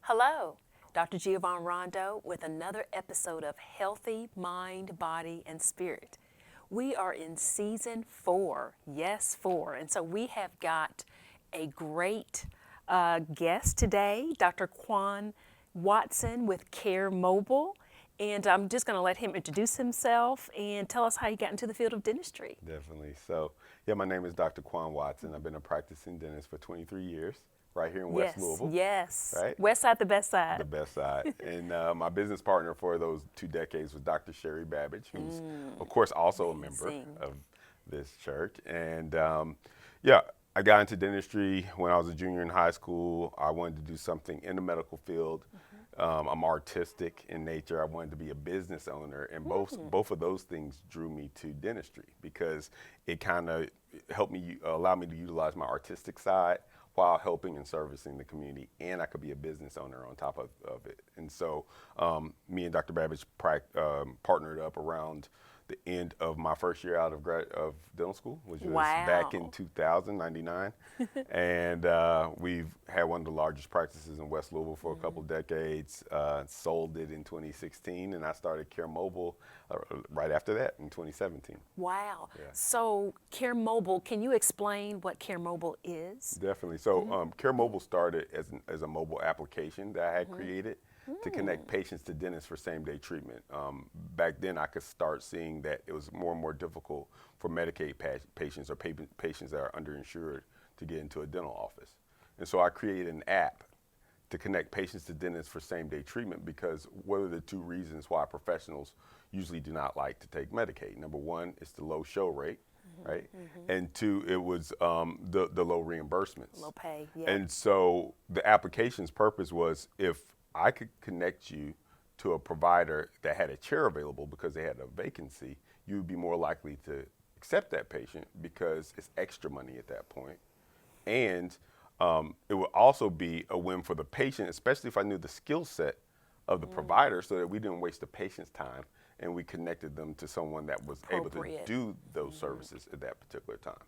Hello, Dr. Giavonne Rondo with another episode of Healthy Mind, Body, and Spirit. We are in season 4, yes, 4. And so we have got a great guest today, Dr. Quan Watson with Kare Mobile. And I'm just going to let him introduce himself and tell us how he got into the field of dentistry. Definitely. So, yeah, my name is Dr. Quan Watson. I've been a practicing dentist for 23 years, right here in West Louisville. Yes. Right? West side, the best side. The best side. And my business partner for those 2 decades was Dr. Sherry Babbage, who's, of course, also a member of this church. And yeah, I got into dentistry when I was a junior in high school. I wanted to do something in the medical field. I'm artistic in nature. I wanted to be a business owner, and both of those things drew me to dentistry because it kind of helped me, allow me to utilize my artistic side while helping and servicing the community, and I could be a business owner on top of it. And so me and Dr. Babbage partnered up around the end of my first year out of dental school, which was back in 1999. And we've had one of the largest practices in West Louisville for a couple decades, sold it in 2016, and I started Kare Mobile right after that in 2017. Wow. Yeah. So Kare Mobile, can you explain what Kare Mobile is? Definitely. So Kare Mobile started as a mobile application that I had created to connect patients to dentists for same-day treatment. Back then, I could start seeing that it was more and more difficult for Medicaid patients or patients that are underinsured to get into a dental office. And so I created an app to connect patients to dentists for same-day treatment because what are the 2 reasons why professionals usually do not like to take Medicaid? Number 1, it's the low show rate, right? And 2, it was the low reimbursements. Low pay, yeah. And so the application's purpose was if I could connect you to a provider that had a chair available because they had a vacancy, you would be more likely to accept that patient because it's extra money at that point. And it would also be a win for the patient, especially if I knew the skill set of the provider so that we didn't waste the patient's time and we connected them to someone that was able to do those services at that particular time.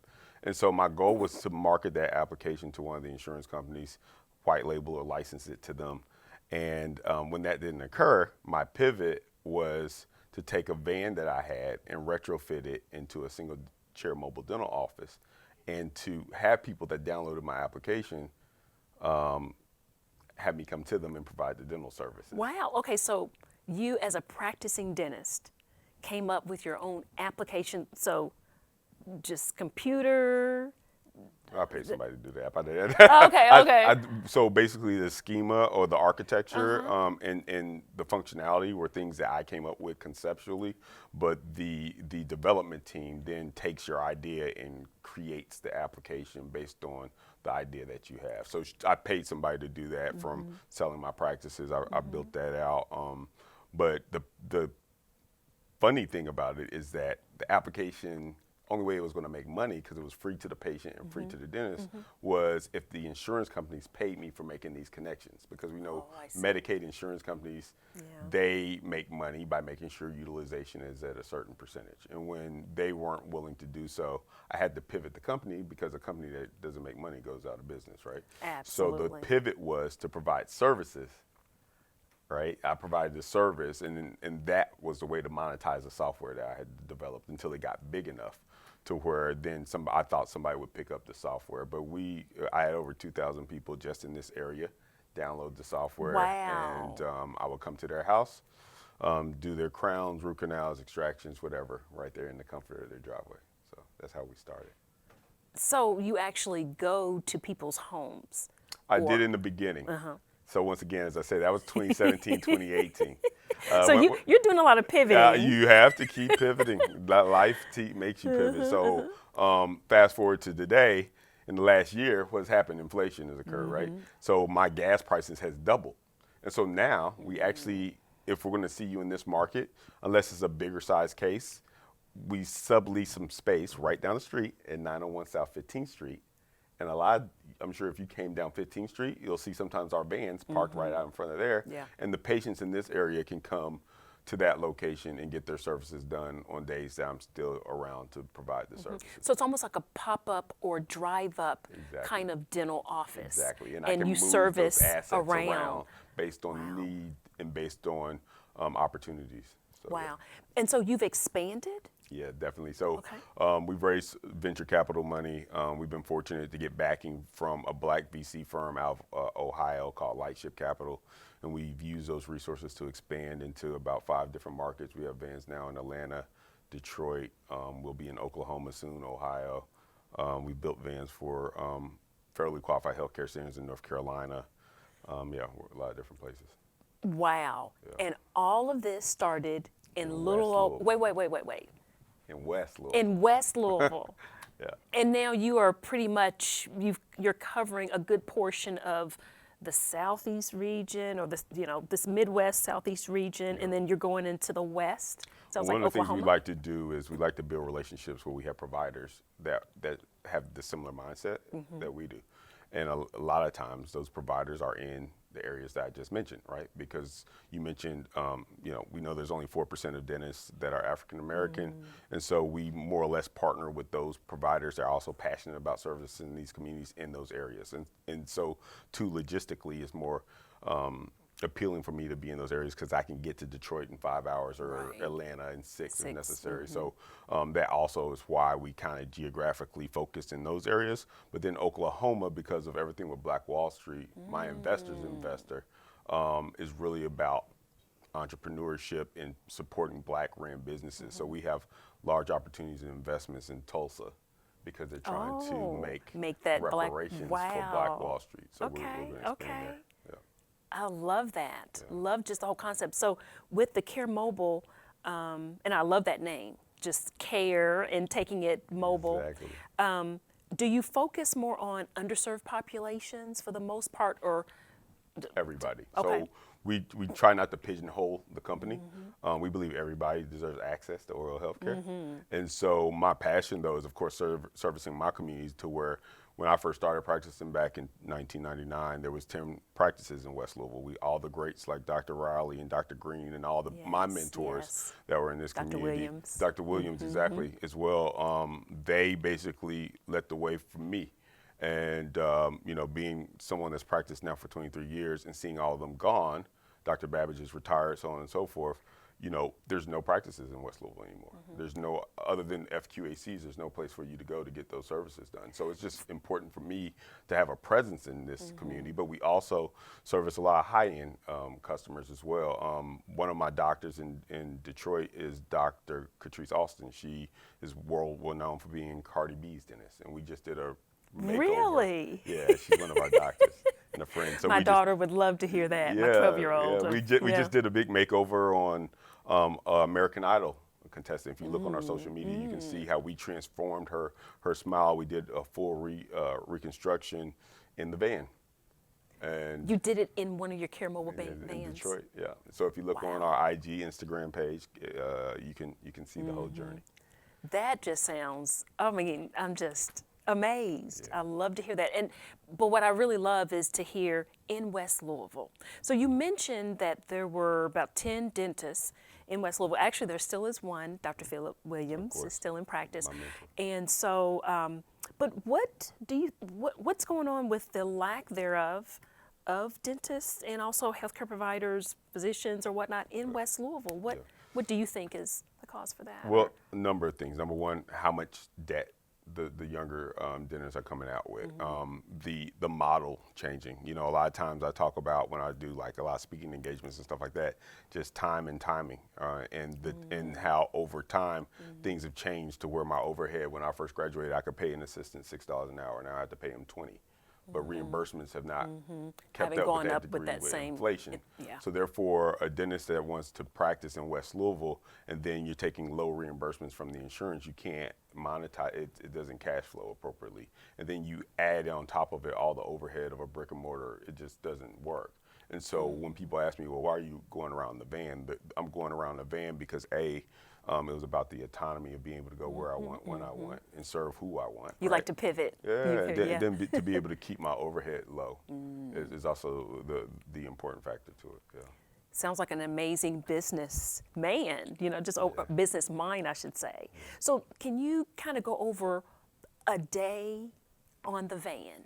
And so my goal was to market that application to one of the insurance companies, white label or license it to them. And when that didn't occur, my pivot was to take a van that I had and retrofit it into a single chair mobile dental office and to have people that downloaded my application have me come to them and provide the dental services. Wow. Okay, so you as a practicing dentist came up with your own application. So just computer. I paid somebody to do the app. I did. Okay. So basically, the schema or the architecture and the functionality were things that I came up with conceptually, but the development team then takes your idea and creates the application based on the idea that you have. So I paid somebody to do that from selling my practices. I built that out. But the funny thing about it is that the application, only way it was going to make money because it was free to the patient and free to the dentist was if the insurance companies paid me for making these connections, because we know Medicaid insurance companies, they make money by making sure utilization is at a certain percentage. And when they weren't willing to do so, I had to pivot the company because a company that doesn't make money goes out of business, right? Absolutely. So the pivot was to provide services. Right, I provided the service, and that was the way to monetize the software that I had developed until it got big enough to where then I thought somebody would pick up the software. But I had over 2,000 people just in this area download the software. Wow. And I would come to their house, do their crowns, root canals, extractions, whatever, right there in the comfort of their driveway. So that's how we started. So you actually go to people's homes? I did in the beginning. So once again, as I said, that was 2017, 2018. So you're doing a lot of pivoting. You have to keep pivoting. Life makes you pivot. So fast forward to today, in the last year, what's happened? Inflation has occurred, right? So my gas prices has doubled. And so now we actually, if we're going to see you in this market, unless it's a bigger size case, we sublease some space right down the street at 901 South 15th Street. And I'm sure if you came down 15th Street, you'll see sometimes our vans parked right out in front of there. Yeah. And the patients in this area can come to that location and get their services done on days that I'm still around to provide the services. So it's almost like a pop-up or drive-up Exactly. kind of dental office. Exactly, and I can you move service those assets around based on Wow. need and based on opportunities. So, Wow. And so you've expanded? Yeah, definitely. So Okay. we've raised venture capital money. We've been fortunate to get backing from a black VC firm out of Ohio called Lightship Capital. And we've used those resources to expand into about 5 different markets. We have vans now in Atlanta, Detroit. We'll be in Oklahoma soon, Ohio. We built vans for fairly qualified healthcare centers in North Carolina. Yeah, we're a lot of different places. Wow. Yeah. And all of this started in In little West old, Louisville. wait. In West Louisville. In West Louisville. Yeah. And now you are pretty much, you're covering a good portion of the Southeast region or this, this Midwest, Southeast region, and then you're going into the West. Sounds One like of the things Oklahoma. we like to do is we like to build relationships where we have providers that have the similar mindset that we do. And a lot of times those providers are in the areas that I just mentioned, right? Because you mentioned, we know there's only 4% of dentists that are African American. And so we more or less partner with those providers that are also passionate about services in these communities in those areas. And so too, logistically, it's more appealing for me to be in those areas because I can get to Detroit in 5 hours or Right. Atlanta in 6 if 6, necessary. So that also is why we kind of geographically focused in those areas. But then Oklahoma, because of everything with Black Wall Street, my investor is really about entrepreneurship and supporting black-ran businesses. So we have large opportunities and investments in Tulsa because they're trying to make that black- reparations for wow. Black Wall Street. So we're Okay, going to expand okay. there. Yeah. I love that. Love just the whole concept. So with the Care Mobile, and I love that name, just Care and taking it mobile. Exactly. Do you focus more on underserved populations for the most part, or Everybody. Okay. So we try not to pigeonhole the company. We believe everybody deserves access to oral health care. And so my passion, though, is, of course, servicing my communities to where when I first started practicing back in 1999, there was 10 practices in West Louisville. All the greats like Dr. Riley and Dr. Green and all my mentors that were in this Dr. community. Williams. Dr. Williams, exactly, as well. They basically led the way for me. And, being someone that's practiced now for 23 years and seeing all of them gone, Dr. Babbage is retired, so on and so forth, there's no practices in West Louisville anymore. There's no, other than FQACs, there's no place for you to go to get those services done. So it's just important for me to have a presence in this community, but we also service a lot of high-end customers as well. One of my doctors in Detroit is Dr. Catrice Austin. She is world known for being Cardi B's dentist, and we just did a makeover. Really? Yeah, she's one of our doctors and a friend. So my daughter would love to hear that, my 12-year-old. Yeah, we just did a big makeover on American Idol contestant. If you look on our social media, you can see how we transformed her smile. We did a full reconstruction in the van. And You did it in one of your Care Mobile in vans? Detroit, yeah. So if you look on our IG, Instagram page, you can see the whole journey. That just sounds, I'm just amazed. I love to hear that. But what I really love is to hear in West Louisville. So you mentioned that there were about 10 dentists in West Louisville. Actually, there still is one. Dr. Philip Williams is still in practice. My mentor. And so, but what's going on with the lack thereof of dentists and also healthcare providers, physicians or whatnot in West Louisville? What do you think is the cause for that? Well, a number of things. Number one, how much debt the younger dentists are coming out with. The model changing. A lot of times I talk about when I do like a lot of speaking engagements and stuff like that, just time and timing, and how over time things have changed to where my overhead when I first graduated, I could pay an assistant $6 an hour. Now I have to pay him 20. But reimbursements have not kept Haven't up gone with that up degree with that same inflation. yeah. So therefore, a dentist that wants to practice in West Louisville, and then you're taking low reimbursements from the insurance, you can't monetize it. It doesn't cash flow appropriately. And then you add on top of it all the overhead of a brick and mortar. It just doesn't work. And so when people ask me, well, why are you going around the van? I'm going around the van because it was about the autonomy of being able to go where I want, when I want, and serve who I want. You like to pivot. Yeah, and then to be able to keep my overhead low is also the important factor to it. Yeah. Sounds like an amazing business man, just a business mind, I should say. So can you kind of go over a day on the van?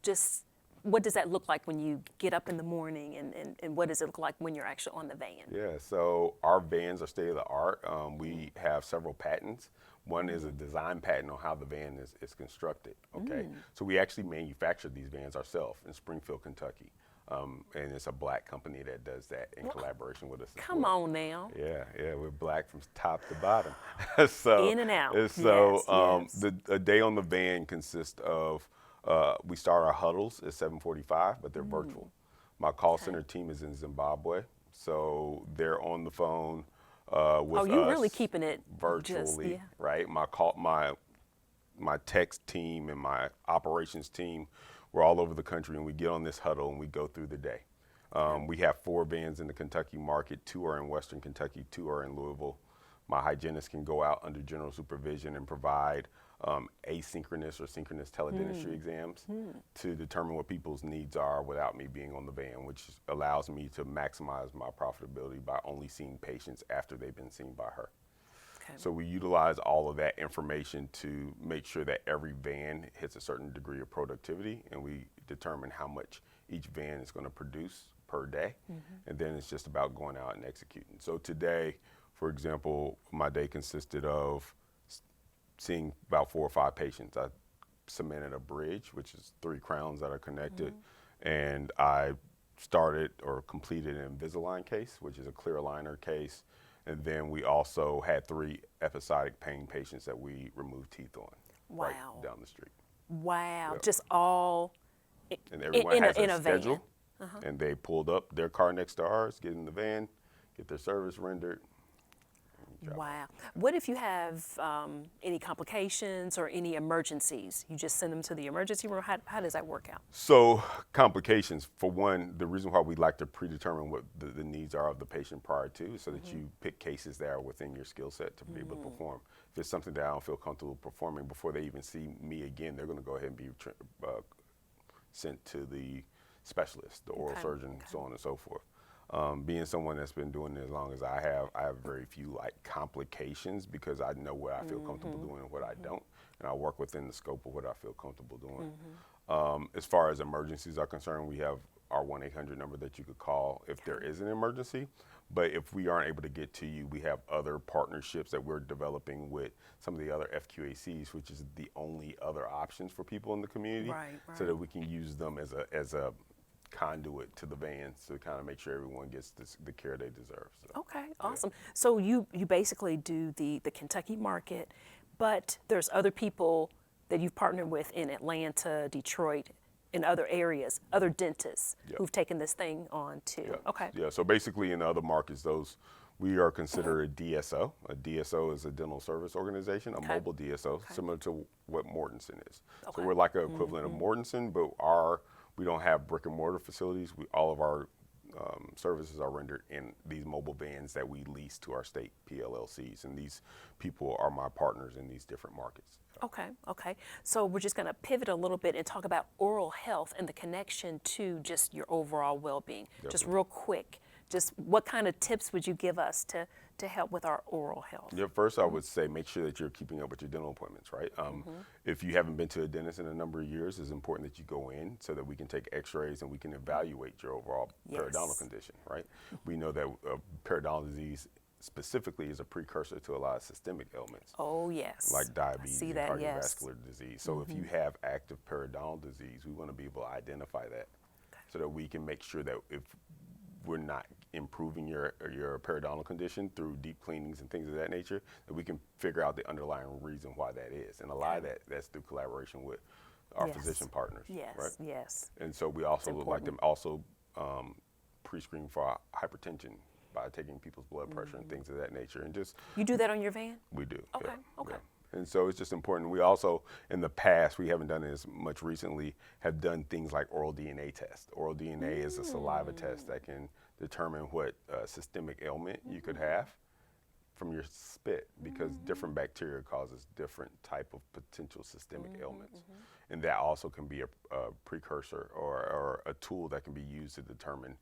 Just what does that look like when you get up in the morning, and what does it look like when you're actually on the van? Yeah, so our vans are state of the art. We have several patents. One is a design patent on how the van is constructed, okay? So we actually manufacture these vans ourselves in Springfield, Kentucky. And it's a black company that does that in collaboration with us. Come on now. Yeah, we're black from top to bottom. So in and out. So yes. a day on the van consists of we start our huddles at 7:45, but they're virtual. My call center team is in Zimbabwe, so they're on the phone with us. Oh, you're really keeping it virtually, right? My text team and my operations team, we're all over the country, and we get on this huddle and we go through the day. We have 4 vans in the Kentucky market. 2 are in Western Kentucky, 2 are in Louisville. My hygienist can go out under general supervision and provide asynchronous or synchronous teledentistry exams to determine what people's needs are without me being on the van, which allows me to maximize my profitability by only seeing patients after they've been seen by her. Okay. So we utilize all of that information to make sure that every van hits a certain degree of productivity, and we determine how much each van is going to produce per day. And then it's just about going out and executing. So today, for example, my day consisted of seeing about 4 or 5 patients. I cemented a bridge, which is 3 crowns that are connected, and I started or completed an Invisalign case, which is a clear aligner case. And then we also had 3 episodic pain patients that we removed teeth on right down the street. Wow, Yep. just all And everyone has in a a van. schedule, and they pulled up their car next to ours, get in the van, get their service rendered. Wow. What if you have any complications or any emergencies? You just send them to the emergency room? How does that work out? So complications, for one, the reason why we like to predetermine what the needs are of the patient prior to is so that you pick cases that are within your skill set to be able to perform. If it's something that I don't feel comfortable performing, before they even see me again, they're going to go ahead and be sent to the specialist, the oral surgeon, so on and so forth. Being someone that's been doing it as long as I have very few complications because I know what I feel comfortable doing and what I don't, and I work within the scope of what I feel comfortable doing. As far as emergencies are concerned, we have our 1-800 number that you could call if there is an emergency. But if we aren't able to get to you, we have other partnerships that we're developing with some of the other FQACs, which is the only other options for people in the community, so that we can use them as a conduit to the vans to kind of make sure everyone gets the care they deserve. So, okay, awesome. So you basically do the Kentucky market, but there's other people that you've partnered with in Atlanta, Detroit, in other areas, other dentists who've taken this thing on too. Okay. Yeah, so basically in other markets, we are considered a DSO. A DSO is a dental service organization, a mobile DSO, similar to what Mortensen is. So we're like an equivalent of Mortensen, but we don't have brick and mortar facilities. All of our services are rendered in these mobile vans that we lease to our state PLLCs, and these people are my partners in these different markets. Okay. So we're just going to pivot a little bit and talk about oral health and the connection to just your overall well-being. Definitely. Just real quick, just what kind of tips would you give us to help with our oral health? Yeah, first I would say make sure that you're keeping up with your dental appointments, right? If you haven't been to a dentist in a number of years, it's important that you go in so that we can take x-rays and we can evaluate your overall periodontal condition, right? We know that periodontal disease specifically is a precursor to a lot of systemic ailments. Oh, yes. Like diabetes and that, cardiovascular disease. So if you have active periodontal disease, we want to be able to identify that so that we can make sure that if we're not improving your periodontal condition through deep cleanings and things of that nature, that we can figure out the underlying reason why that is. And a lot of that's through collaboration with our physician partners, right? Yes. And so we also would like to also pre-screen for hypertension by taking people's blood pressure and things of that nature. And just You do that on your van? we do. Okay. Yeah. And so it's just important. We also, in the past, we haven't done it as much recently, have done things like oral DNA test. Oral DNA is a saliva test that can determine what systemic ailment you could have from your spit, because different bacteria causes different type of potential systemic ailments. And that also can be a precursor or a tool that can be used to determine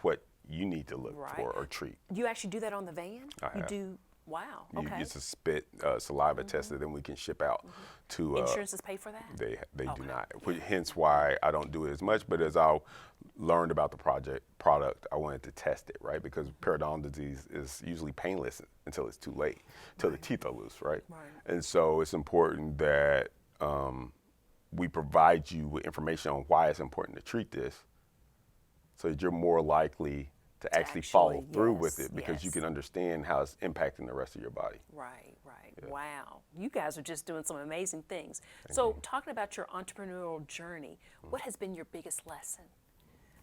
what you need to look Right. for or treat. You actually do that on the van? I You have. do? Wow. You- Okay. It's a spit saliva test that then we can ship out to. Insurances pay for that? They do Okay. not. Hence why I don't do it as much. But as I learned about the product, I wanted to test it, right? Because periodontal disease is usually painless until it's too late, till the teeth are loose, right? Right. And so it's important that we provide you with information on why it's important to treat this, so that you're more likely to actually follow through with it, because you yes. can understand how it's impacting the rest of your body. Right, right. Wow. You guys are just doing some amazing things. So, talking about your entrepreneurial journey, what has been your biggest lesson?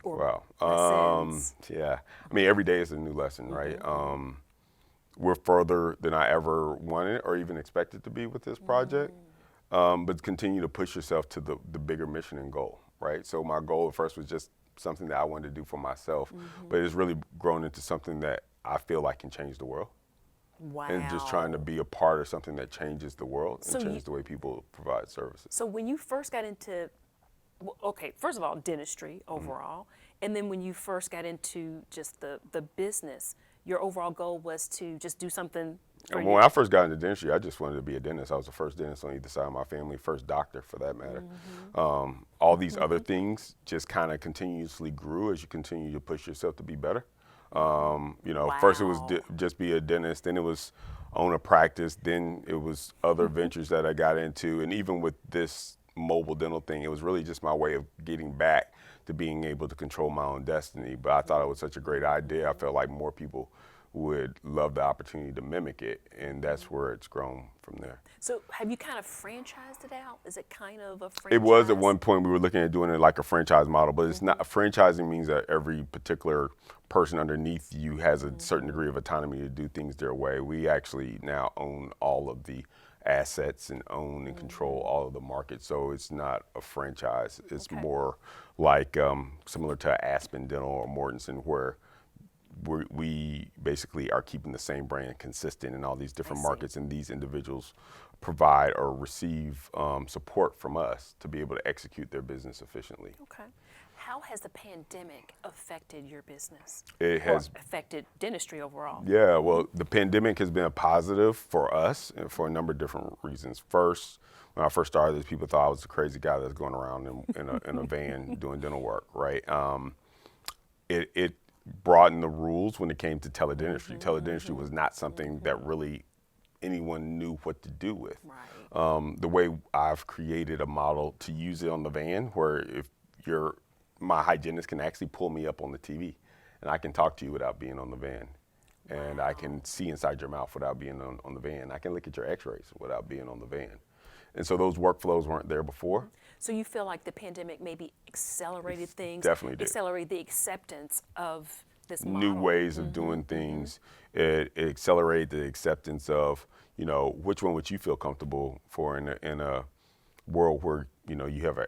Or Wow. lessons? Yeah. I mean, every day is a new lesson, right? We're further than I ever wanted or even expected to be with this project, but continue to push yourself to the bigger mission and goal, right? So my goal at first was just something that I wanted to do for myself, but it's really grown into something that I feel like can change the world. Wow. And just trying to be a part of something that changes the world and So changes the way people provide services. So when you first got into, well, okay, first of all, dentistry overall, and then when you first got into just the business, your overall goal was to just do something for And you. when I first got into dentistry, I just wanted to be a dentist. I was the first dentist on either side of my family, first doctor for that matter. All these other things just kind of continuously grew as you continue to push yourself to be better. First it was Wow. just be a dentist, then it was own a practice, then it was other ventures that I got into. And even with this mobile dental thing, it was really just my way of getting back to being able to control my own destiny. But I thought it was such a great idea. I felt like more people would love the opportunity to mimic it, and that's where it's grown from there. So have you kind of franchised it out? Is it kind of a franchise? It was at one point we were looking at doing it like a franchise model, but it's not. Franchising means that every particular person underneath you has a certain degree of autonomy to do things their way. We actually now own all of the assets and own and control all of the market, so it's not a franchise. It's Okay. more like similar to Aspen Dental or Mortensen, where we basically are keeping the same brand consistent in all these different see. markets, and these individuals provide or receive support from us to be able to execute their business efficiently. Okay. How has the pandemic affected your business? It has. Or affected dentistry overall? Yeah, well, the pandemic has been a positive for us and for a number of different reasons. First, when I first started, people thought I was a crazy guy that's going around in a van doing dental work, right? It broadened the rules when it came to teledentistry. Teledentistry was not something that really anyone knew what to do with. Right. The way I've created a model to use it on the van, where if my hygienist can actually pull me up on the TV, and I can talk to you without being on the van. And I can see inside your mouth without being on the van. I can look at your x-rays without being on the van. And so those workflows weren't there before. So you feel like the pandemic maybe accelerated things? Definitely did. Accelerated the acceptance of this model? New ways of doing things. It accelerated the acceptance of, which one would you feel comfortable for in a world where, you have an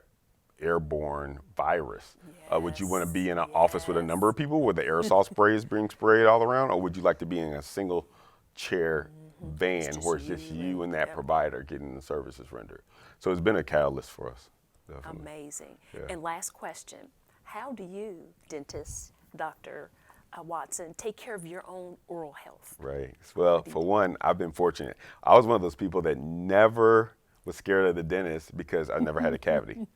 airborne virus. Would you want to be in an office with a number of people where the aerosol spray is being sprayed all around, or would you like to be in a single chair van just where it's just you you and that yep. provider getting the services rendered? So it's been a catalyst for us. Definitely. Amazing. Yeah. And last question, how do you, dentist, Dr. Watson, take care of your own oral health? Right. Well, for one, I've been fortunate. I was one of those people that never was scared of the dentist because I never had a cavity.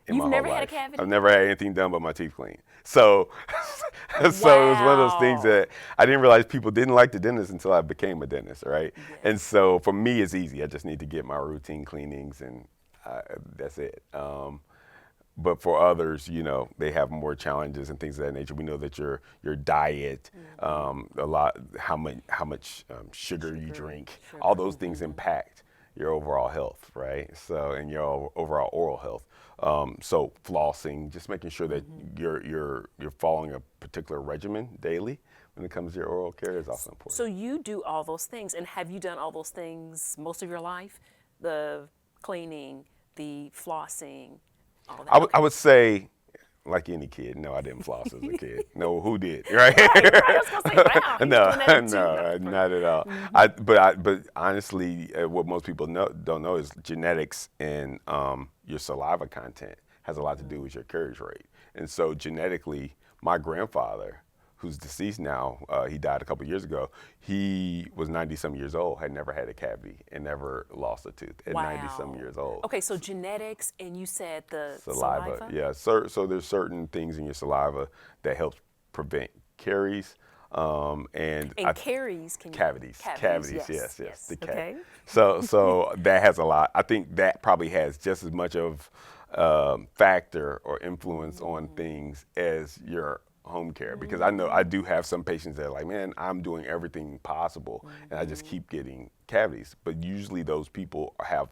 In You've my never whole had a life. cavity? I've never had anything done but my teeth cleaned. So, so it was one of those things Wow. that I didn't realize people didn't like the dentist until I became a dentist, right? Yes. And so for me, it's easy. I just need to get my routine cleanings, and that's it. But for others, they have more challenges and things of that nature. We know that your diet, a lot, how much sugar you drink, all those things impact your overall health, right? So, and your overall oral health. So flossing, just making sure that you're following a particular regimen daily when it comes to your oral care is also important. So you do all those things, and have you done all those things most of your life? The cleaning, the flossing, all that? I would say, like any kid, no, I didn't floss as a kid. No, who did, right? Right, I was gonna say, wow, he's doing that too. No, not at all. But honestly, what most people don't know is genetics and your saliva content has a lot to do with your caries rate. And so genetically, my grandfather, who's deceased now, he died a couple years ago. He was 90-some years old, had never had a cavity, and never lost a tooth at 90-some years old. Okay, so genetics, and you said the Saliva. saliva? Yeah, so there's certain things in your saliva that helps prevent caries. And caries can cavities, yes. The okay. So that has a lot. I think that probably has just as much of factor or influence on things as your home care, because I know I do have some patients that are like, man, I'm doing everything possible and I just keep getting cavities. But usually those people have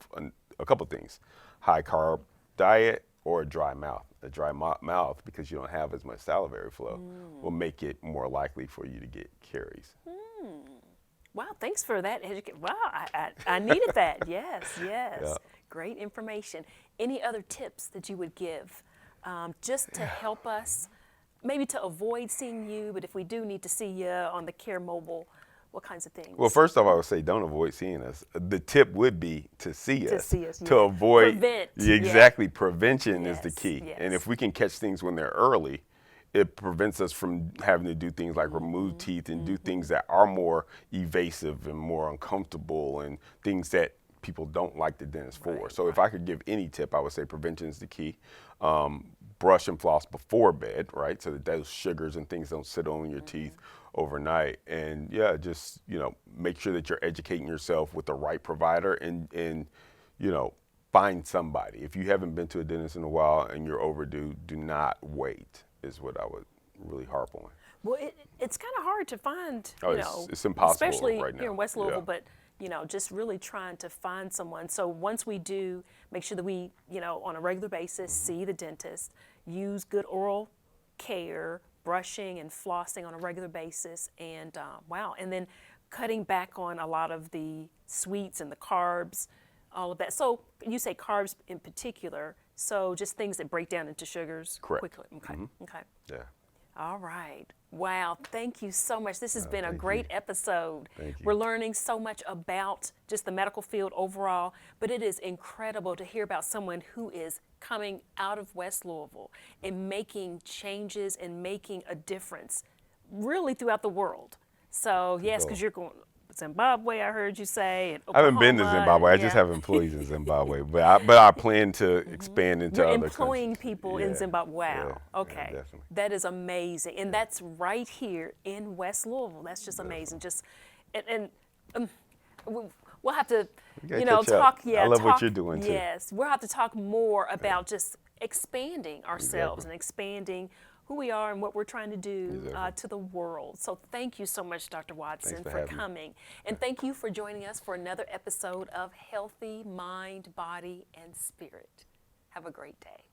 a couple things: high carb diet or a dry mouth. A dry mouth, because you don't have as much salivary flow, will make it more likely for you to get caries. Wow, thanks for that. Wow, I needed that. Yes. Yeah. Great information. Any other tips that you would give just to help us, maybe to avoid seeing you, but if we do need to see you on the Kare mobile, what kinds of things? Well, first off, I would say don't avoid seeing us. The tip would be to see us. To yeah. avoid. Prevent. Exactly. Yeah. Prevention is the Yes, key. yes. And if we can catch things when they're early, it prevents us from having to do things like remove teeth and do things that are more evasive and more uncomfortable and things that people don't like the dentist for. So if I could give any tip, I would say prevention is the key. Brush and floss before bed, right? So that those sugars and things don't sit on your teeth overnight. And yeah, just, make sure that you're educating yourself with the right provider and find somebody. If you haven't been to a dentist in a while and you're overdue, do not wait, is what I would really harp on. Well, it's kind of hard to find, it's impossible especially right now. here in West Louisville, but just really trying to find someone. So once we do, make sure that we, on a regular basis, see the dentist, use good oral care, brushing and flossing on a regular basis, and and then cutting back on a lot of the sweets and the carbs, all of that. So you say carbs in particular, so just things that break down into sugars quickly. Okay. Okay. Yeah. All right. Wow. Thank you so much. This has been a great episode. Thank you. We're learning so much about just the medical field overall, but it is incredible to hear about someone who is coming out of West Louisville and making changes and making a difference really throughout the world. So, yes, because you're going Zimbabwe, I heard you say. And I haven't been to Zimbabwe. I just have employees in Zimbabwe, but I plan to expand into other countries. You're employing people in Zimbabwe. Wow. Yeah, okay. definitely. That is amazing, and that's right here in West Louisville. That's just amazing. Just we'll have to, talk. Yeah, I love what you're doing too. Yes, we'll have to talk more about just expanding ourselves and expanding who we are and what we're trying to do to the world. So thank you so much, Dr. Watson, for coming. And thank you for joining us for another episode of Healthy Mind, Body, and Spirit. Have a great day.